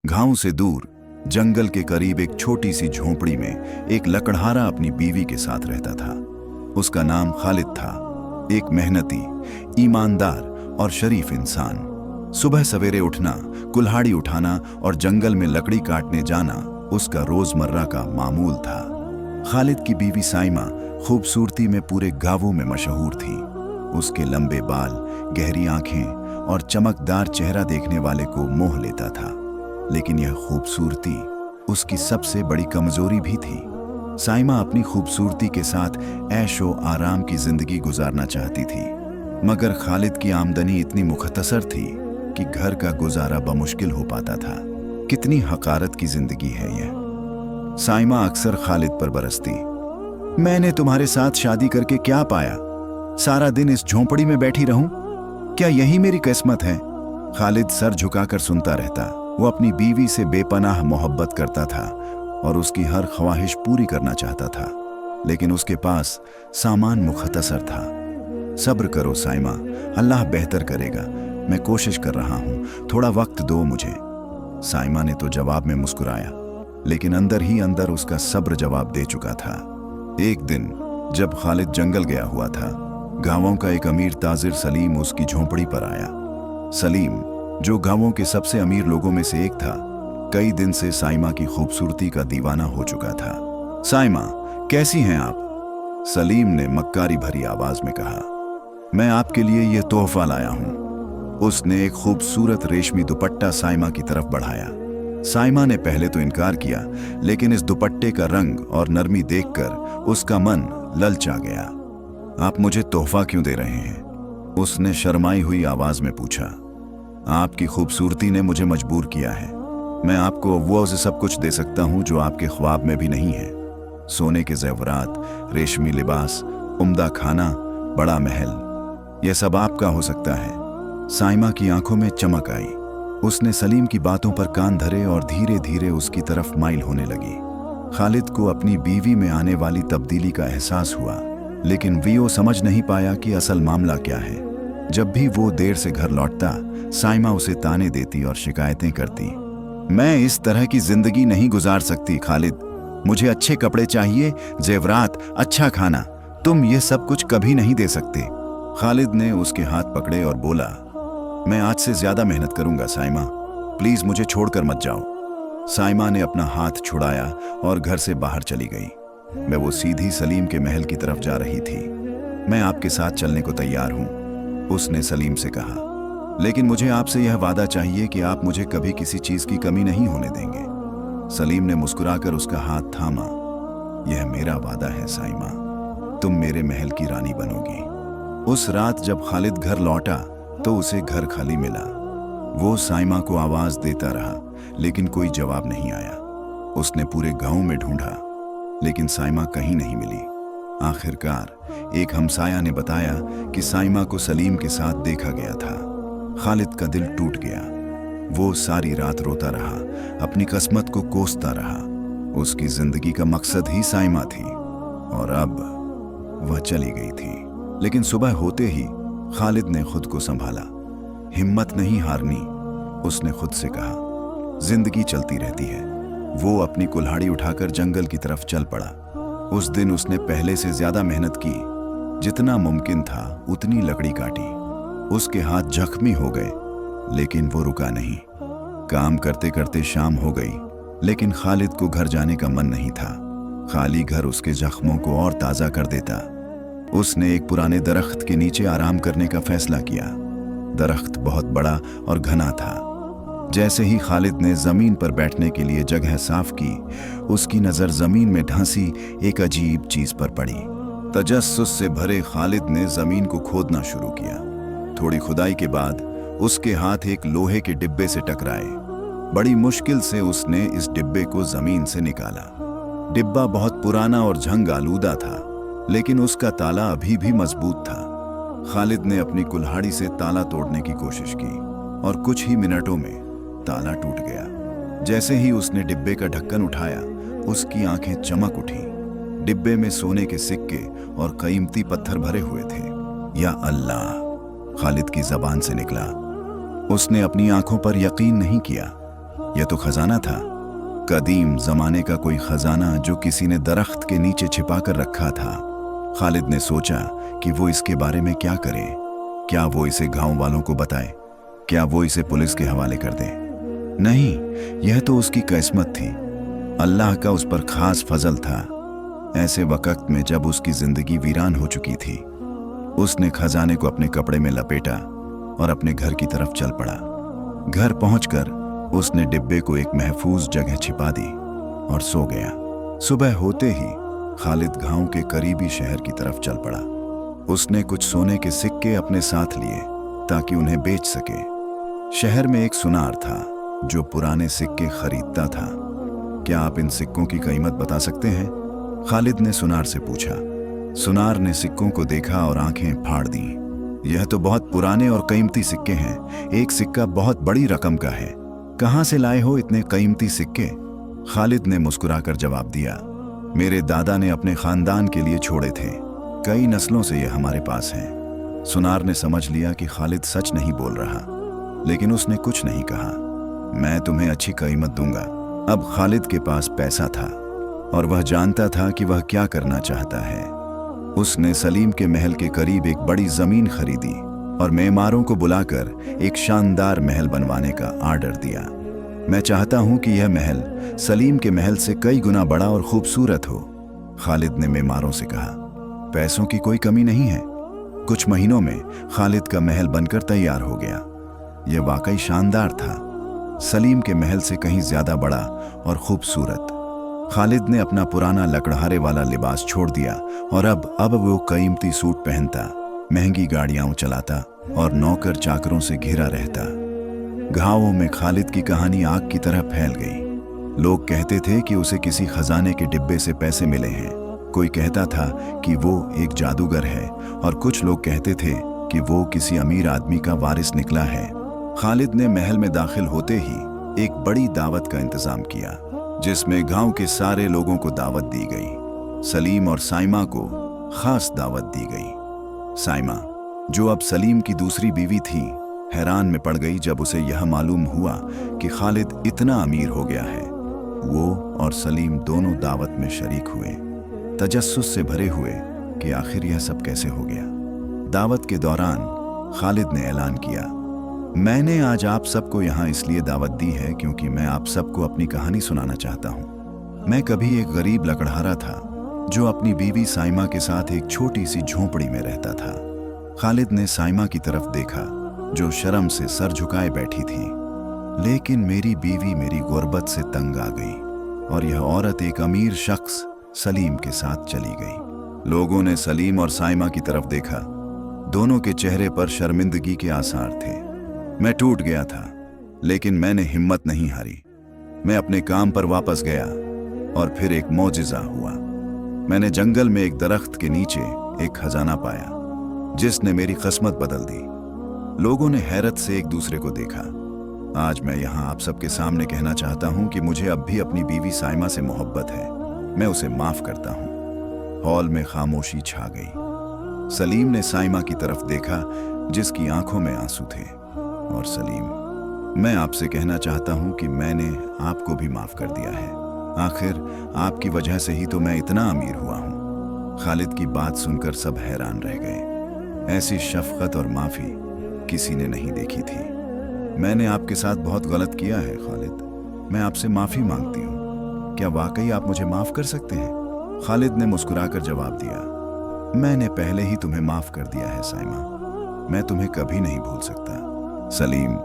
गांव से दूर जंगल के करीब एक छोटी सी झोंपड़ी में एक लकड़हारा अपनी बीवी के साथ रहता था। उसका नाम खालिद था, एक मेहनती, ईमानदार और शरीफ इंसान। सुबह सवेरे उठना, कुल्हाड़ी उठाना और जंगल में लकड़ी काटने जाना उसका रोजमर्रा का मामूल था। खालिद की बीवी साइमा खूबसूरती में पूरे गांवों में मशहूर थी। उसके लंबे बाल, गहरी आंखें और चमकदार चेहरा देखने वाले को मोह लेता था। लेकिन यह खूबसूरती उसकी सबसे बड़ी कमजोरी भी थी। साइमा अपनी खूबसूरती के साथ ऐशो आराम की जिंदगी गुजारना चाहती थी, मगर खालिद की आमदनी इतनी मुख्तसर थी कि घर का गुजारा बमुश्किल हो पाता था। कितनी हकारत की जिंदगी है यह। साइमा अक्सर खालिद पर बरसती, मैंने तुम्हारे साथ शादी करके क्या पाया? सारा दिन इस झोंपड़ी में बैठी रहूं? क्या यही मेरी किस्मत है? खालिद सर झुकाकर सुनता रहता। वो अपनी बीवी से बेपनाह मोहब्बत करता था और उसकी हर ख्वाहिश पूरी करना चाहता था, लेकिन उसके पास सामान मुख्तसर था। सब्र करो साइमा, अल्लाह बेहतर करेगा। मैं कोशिश कर रहा हूं, थोड़ा वक्त दो मुझे। साइमा ने तो जवाब में मुस्कुराया, लेकिन अंदर ही अंदर उसका सब्र जवाब दे चुका था। एक दिन जब खालिद जंगल गया हुआ था, गांवों का एक अमीर ताजिर सलीम उसकी झोंपड़ी पर आया। सलीम, जो गांवों के सबसे अमीर लोगों में से एक था, कई दिन से साइमा की खूबसूरती का दीवाना हो चुका था। साइमा, कैसी हैं आप? सलीम ने मक्कारी भरी आवाज में कहा। मैं आपके लिए यह तोहफा लाया हूं। उसने एक खूबसूरत रेशमी दुपट्टा साइमा की तरफ बढ़ाया। साइमा ने पहले तो इनकार किया, लेकिन इस दुपट्टे का रंग और नरमी देखकर उसका मन ललचा गया। आप मुझे तोहफा क्यों दे रहे हैं? उसने शर्माई हुई आवाज में पूछा। आपकी खूबसूरती ने मुझे मजबूर किया है। मैं आपको वो सब कुछ दे सकता हूं जो आपके ख्वाब में भी नहीं है। सोने के जेवरात, रेशमी लिबास, उम्दा खाना, बड़ा महल, यह सब आपका हो सकता है। साइमा की आंखों में चमक आई। उसने सलीम की बातों पर कान धरे और धीरे धीरे उसकी तरफ माइल होने लगी। खालिद को अपनी बीवी में आने वाली तब्दीली का एहसास हुआ, लेकिन वो समझ नहीं पाया कि असल मामला क्या है। जब भी वो देर से घर लौटता, साइमा उसे ताने देती और शिकायतें करती। मैं इस तरह की जिंदगी नहीं गुजार सकती खालिद। मुझे अच्छे कपड़े चाहिए, जेवरात, अच्छा खाना। तुम ये सब कुछ कभी नहीं दे सकते। खालिद ने उसके हाथ पकड़े और बोला, मैं आज से ज्यादा मेहनत करूंगा साइमा, प्लीज मुझे छोड़कर मत जाओ। साइमा ने अपना हाथ छुड़ाया और घर से बाहर चली गई। मैं वो सीधी सलीम के महल की तरफ जा रही थी। मैं आपके साथ चलने को तैयार हूं, उसने सलीम से कहा, लेकिन मुझे आपसे यह वादा चाहिए कि आप मुझे कभी किसी चीज की कमी नहीं होने देंगे। सलीम ने मुस्कुराकर उसका हाथ थामा। यह मेरा वादा है साइमा, तुम मेरे महल की रानी बनोगी। उस रात जब खालिद घर लौटा तो उसे घर खाली मिला। वो साइमा को आवाज देता रहा, लेकिन कोई जवाब नहीं आया। उसने पूरे गांव में ढूंढा, लेकिन साइमा कहीं नहीं मिली। आखिरकार एक हमसाया ने बताया कि साइमा को सलीम के साथ देखा गया था। खालिद का दिल टूट गया। वो सारी रात रोता रहा, अपनी किस्मत को कोसता रहा। उसकी जिंदगी का मकसद ही साइमा थी और अब वह चली गई थी। लेकिन सुबह होते ही खालिद ने खुद को संभाला। हिम्मत नहीं हारनी, उसने खुद से कहा। जिंदगी चलती रहती है। वो अपनी कुल्हाड़ी उठाकर जंगल की तरफ चल पड़ा। उस दिन उसने पहले से ज्यादा मेहनत की। जितना मुमकिन था उतनी लकड़ी काटी। उसके हाथ जख्मी हो गए, लेकिन वो रुका नहीं। काम करते करते शाम हो गई, लेकिन खालिद को घर जाने का मन नहीं था। खाली घर उसके जख्मों को और ताज़ा कर देता। उसने एक पुराने दरख्त के नीचे आराम करने का फैसला किया। दरख्त बहुत बड़ा और घना था। जैसे ही खालिद ने जमीन पर बैठने के लिए जगह साफ की, उसकी नजर जमीन में ढांसी एक अजीब चीज पर पड़ी। तजस्सुस से भरे खालिद ने जमीन को खोदना शुरू किया। थोड़ी खुदाई के बाद उसके हाथ एक लोहे के डिब्बे से टकराए। बड़ी मुश्किल से उसने इस डिब्बे को जमीन से निकाला। डिब्बा बहुत पुराना और झंग आलूदा था, लेकिन उसका ताला अभी भी मजबूत था। खालिद ने अपनी कुल्हाड़ी से ताला तोड़ने की कोशिश की और कुछ ही मिनटों में ताला टूट गया। जैसे ही उसने डिब्बे का ढक्कन उठाया, उसकी आंखें चमक उठी। डिब्बे में सोने के सिक्के और कीमती पत्थर भरे हुए थे। या अल्लाह, खालिद की जबान से निकला। उसने अपनी आंखों पर यकीन नहीं किया। यह तो खजाना था, कदीम जमाने का कोई खजाना जो किसी ने दरख्त के नीचे छिपा कर रखा था। खालिद ने सोचा कि वो इसके बारे में क्या करे। क्या वो इसे गांव वालों को बताए? क्या वो इसे पुलिस के हवाले कर दे? नहीं, यह तो उसकी किस्मत थी। अल्लाह का उस पर खास फजल था। ऐसे वक्त में जब उसकी जिंदगी वीरान हो चुकी थी, उसने खजाने को अपने कपड़े में लपेटा और अपने घर की तरफ चल पड़ा। घर पहुंचकर उसने डिब्बे को एक महफूज जगह छिपा दी और सो गया। सुबह होते ही खालिद गांव के करीबी शहर की तरफ चल पड़ा। उसने कुछ सोने के सिक्के अपने साथ लिए ताकि उन्हें बेच सके। शहर में एक सुनार था जो पुराने सिक्के खरीदता था। क्या आप इन सिक्कों की कीमत बता सकते हैं? खालिद ने सुनार से पूछा। सुनार ने सिक्कों को देखा और आंखें फाड़ दी। यह तो बहुत पुराने और कीमती सिक्के हैं। एक सिक्का बहुत बड़ी रकम का है। कहां से लाए हो इतने कीमती सिक्के? खालिद ने मुस्कुराकर जवाब दिया, मेरे दादा ने अपने खानदान के लिए छोड़े थे। कई नस्लों से यह हमारे पास हैं। सुनार ने समझ लिया कि खालिद सच नहीं बोल रहा, लेकिन उसने कुछ नहीं कहा। मैं तुम्हें अच्छी कीमत दूंगा। अब खालिद के पास पैसा था और वह जानता था कि वह क्या करना चाहता है। उसने सलीम के महल के करीब एक बड़ी जमीन खरीदी और मेमारों को बुलाकर एक शानदार महल बनवाने का आर्डर दिया। मैं चाहता हूं कि यह महल सलीम के महल से कई गुना बड़ा और खूबसूरत हो, खालिद ने मेमारों से कहा। पैसों की कोई कमी नहीं है। कुछ महीनों में खालिद का महल बनकर तैयार हो गया। यह वाकई शानदार था, सलीम के महल से कहीं ज्यादा बड़ा और खूबसूरत। खालिद ने अपना पुराना लकड़हारे वाला लिबास छोड़ दिया और अब वो कीमती सूट पहनता, महंगी गाड़ियां चलाता और नौकर चाकरों से घिरा रहता। गांवों में खालिद की कहानी आग की तरह फैल गई। लोग कहते थे कि उसे किसी खजाने के डिब्बे से पैसे मिले हैं। कोई कहता था कि वो एक जादूगर है और कुछ लोग कहते थे कि वो किसी अमीर आदमी का वारिस निकला है। खालिद ने महल में दाखिल होते ही एक बड़ी दावत का इंतजाम किया, जिसमें गांव के सारे लोगों को दावत दी गई। सलीम और साइमा को खास दावत दी गई। साइमा, जो अब सलीम की दूसरी बीवी थी, हैरान में पड़ गई जब उसे यह मालूम हुआ कि खालिद इतना अमीर हो गया है। वो और सलीम दोनों दावत में शरीक हुए, तजस्सुस से भरे हुए कि आखिर यह सब कैसे हो गया। दावत के दौरान खालिद ने ऐलान किया, मैंने आज आप सबको यहाँ इसलिए दावत दी है क्योंकि मैं आप सबको अपनी कहानी सुनाना चाहता हूँ। मैं कभी एक गरीब लकड़हारा था जो अपनी बीवी साइमा के साथ एक छोटी सी झोंपड़ी में रहता था। खालिद ने साइमा की तरफ देखा जो शर्म से सर झुकाए बैठी थी। लेकिन मेरी बीवी मेरी गुर्बत से तंग आ गई और यह औरत एक अमीर शख्स सलीम के साथ चली गई। लोगों ने सलीम और साइमा की तरफ देखा। दोनों के चेहरे पर शर्मिंदगी के आसार थे। मैं टूट गया था, लेकिन मैंने हिम्मत नहीं हारी। मैं अपने काम पर वापस गया और फिर एक मौजिज़ा हुआ। मैंने जंगल में एक दरख्त के नीचे एक खजाना पाया जिसने मेरी किस्मत बदल दी। लोगों ने हैरत से एक दूसरे को देखा। आज मैं यहाँ आप सबके सामने कहना चाहता हूँ कि मुझे अब भी अपनी बीवी साइमा से मोहब्बत है। मैं उसे माफ करता हूँ। हॉल में खामोशी छा गई। सलीम ने साइमा की तरफ देखा जिसकी आंखों में आंसू थे, और सलीम, मैं आपसे कहना चाहता हूँ कि मैंने आपको भी माफ कर दिया है। आखिर आपकी वजह से ही तो मैं इतना अमीर हुआ हूँ। खालिद की बात सुनकर सब हैरान रह गए। ऐसी शफकत और माफी किसी ने नहीं देखी थी। मैंने आपके साथ बहुत गलत किया है खालिद। मैं आपसे माफी मांगती हूँ। क्या वाकई आप मुझे माफ कर सकते हैं? खालिद ने मुस्कुराकर जवाब दिया, मैंने पहले ही तुम्हें माफ कर दिया है साइमा। मैं तुम्हें कभी नहीं भूल सकता। सलीम,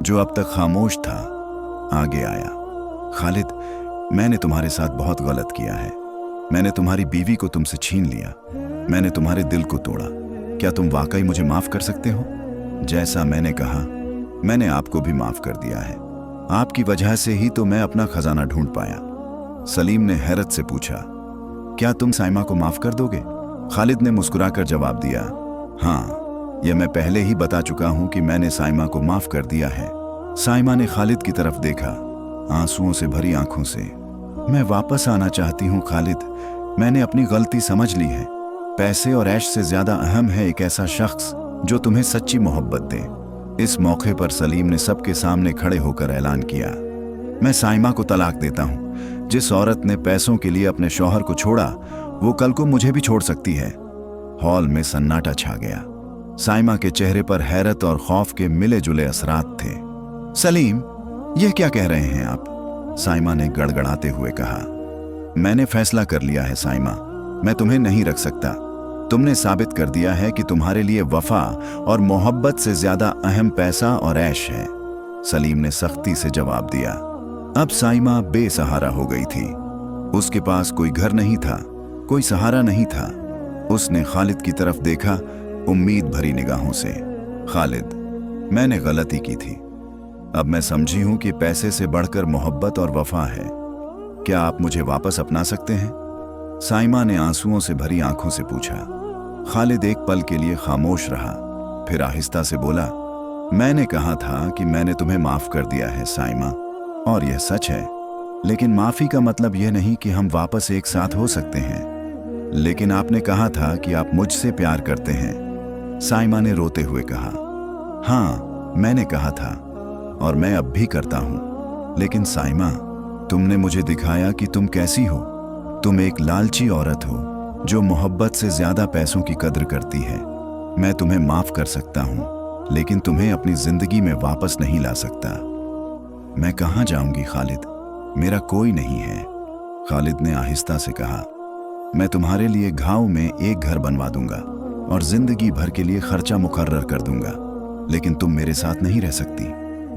जो अब तक खामोश था, आगे आया। खालिद, मैंने तुम्हारे साथ बहुत गलत किया है। मैंने तुम्हारी बीवी को तुमसे छीन लिया। मैंने तुम्हारे दिल को तोड़ा। क्या तुम वाकई मुझे माफ कर सकते हो? जैसा मैंने कहा, मैंने आपको भी माफ कर दिया है। आपकी वजह से ही तो मैं अपना खजाना ढूंढ पाया। सलीम ने हैरत से पूछा, क्या तुम साइमा को माफ कर दोगे? खालिद ने मुस्कुराकर जवाब दिया, हाँ, यह मैं पहले ही बता चुका हूं कि मैंने साइमा को माफ कर दिया है। साइमा ने खालिद की तरफ देखा, आंसुओं से भरी आंखों से। मैं वापस आना चाहती हूं खालिद। मैंने अपनी गलती समझ ली है। पैसे और ऐश से ज्यादा अहम है एक ऐसा शख्स जो तुम्हें सच्ची मोहब्बत दे। इस मौके पर सलीम ने सबके सामने खड़े होकर ऐलान किया, मैं साइमा को तलाक देता हूँ। जिस औरत ने पैसों के लिए अपने शौहर को छोड़ा, वो कल को मुझे भी छोड़ सकती है। हॉल में सन्नाटा छा गया। साइमा के चेहरे पर हैरत और खौफ के मिले जुले असरात थे। सलीम, यह क्या कह रहे हैं आप? साइमा ने गड़गड़ाते हुए कहा। मैंने फैसला कर लिया है साइमा, मैं तुम्हें नहीं रख सकता। तुमने साबित कर दिया है कि तुम्हारे लिए वफा और मोहब्बत से ज्यादा अहम पैसा और ऐश है। सलीम ने सख्ती से जवाब दिया। अब साइमा बेसहारा हो गई थी। उसके पास कोई घर नहीं था, कोई सहारा नहीं था। उसने खालिद की तरफ देखा, उम्मीद भरी निगाहों से। खालिद, मैंने गलती की थी। अब मैं समझी हूं कि पैसे से बढ़कर मोहब्बत और वफा है। क्या आप मुझे वापस अपना सकते हैं? साइमा ने आंसुओं से भरी आंखों से पूछा। खालिद एक पल के लिए खामोश रहा, फिर आहिस्ता से बोला, मैंने कहा था कि मैंने तुम्हें माफ कर दिया है साइमा, और यह सच है। लेकिन माफी का मतलब यह नहीं कि हम वापस एक साथ हो सकते हैं। लेकिन आपने कहा था कि आप मुझसे प्यार करते हैं। साइमा ने रोते हुए कहा। हाँ, मैंने कहा था, और मैं अब भी करता हूं। लेकिन साइमा, तुमने मुझे दिखाया कि तुम कैसी हो। तुम एक लालची औरत हो जो मोहब्बत से ज्यादा पैसों की कद्र करती है। मैं तुम्हें माफ कर सकता हूं, लेकिन तुम्हें अपनी जिंदगी में वापस नहीं ला सकता। मैं कहां जाऊंगी खालिद? मेरा कोई नहीं है। खालिद ने आहिस्ता से कहा, मैं तुम्हारे लिए घाव में एक घर बनवा दूंगा और जिंदगी भर के लिए खर्चा मुकर्रर कर दूंगा, लेकिन तुम मेरे साथ नहीं रह सकती।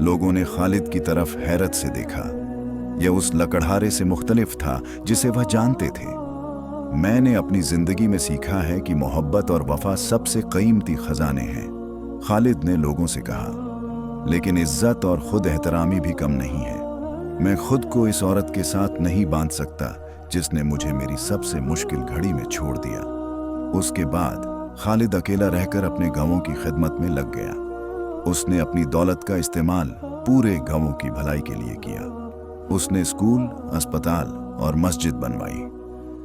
लोगों ने खालिद की तरफ हैरत से देखा। यह उस लकड़हारे से मुख्तलिफ था जिसे वह जानते थे। मैंने अपनी जिंदगी में सीखा है कि मोहब्बत और वफा सबसे कीमती खजाने हैं, खालिद ने लोगों से कहा। लेकिन इज्जत और खुद एहतरामी भी कम नहीं है। मैं खुद को इस औरत के साथ नहीं बांध सकता जिसने मुझे मेरी सबसे मुश्किल घड़ी में छोड़ दिया। उसके बाद खालिद अकेला रहकर अपने गांवों की खिदमत में लग गया। उसने अपनी दौलत का इस्तेमाल पूरे गांवों की भलाई के लिए किया। उसने स्कूल, अस्पताल और मस्जिद बनवाई।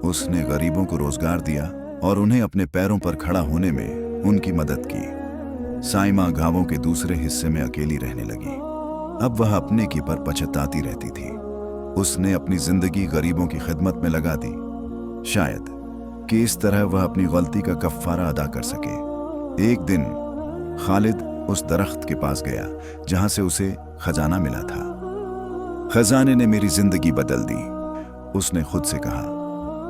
उसने गरीबों को रोजगार दिया और उन्हें अपने पैरों पर खड़ा होने में उनकी मदद की। साइमा गांवों के दूसरे हिस्से में अकेली रहने लगी। अब वह अपने की पर पछताती रहती थी। उसने अपनी जिंदगी गरीबों की खिदमत में लगा दी, शायद कि इस तरह वह अपनी गलती का कफ्फारा अदा कर सके। एक दिन खालिद उस दरख्त के पास गया जहां से उसे खजाना मिला था। खजाने ने मेरी जिंदगी बदल दी, उसने खुद से कहा।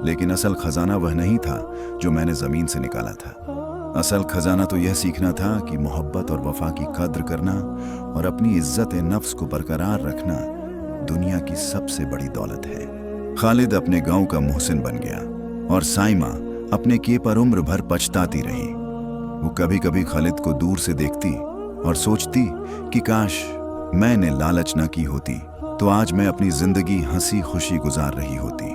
लेकिन असल खजाना वह नहीं था जो मैंने जमीन से निकाला था। असल खजाना तो यह सीखना था कि मोहब्बत और वफा की कद्र करना और अपनी इज्जत नफ्स को बरकरार रखना दुनिया की सबसे बड़ी दौलत है। खालिद अपने गांव का मोहसिन बन गया और साइमा अपने किए पर उम्र भर पछताती रही। वो कभी कभी खालिद को दूर से देखती और सोचती कि काश मैंने लालच न की होती तो आज मैं अपनी जिंदगी हंसी खुशी गुजार रही होती।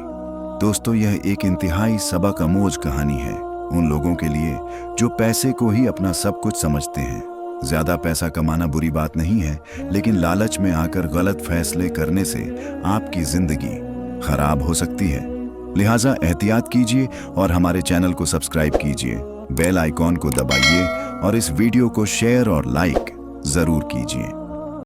दोस्तों, यह एक इंतहाई सबक आमोज कहानी है उन लोगों के लिए जो पैसे को ही अपना सब कुछ समझते हैं। ज्यादा पैसा कमाना बुरी बात नहीं है, लेकिन लालच में आकर गलत फैसले करने से आपकी जिंदगी खराब हो सकती है। लिहाजा एहतियात कीजिए और हमारे चैनल को सब्सक्राइब कीजिए, बेल आइकॉन को दबाइए और इस वीडियो को शेयर और लाइक जरूर कीजिए।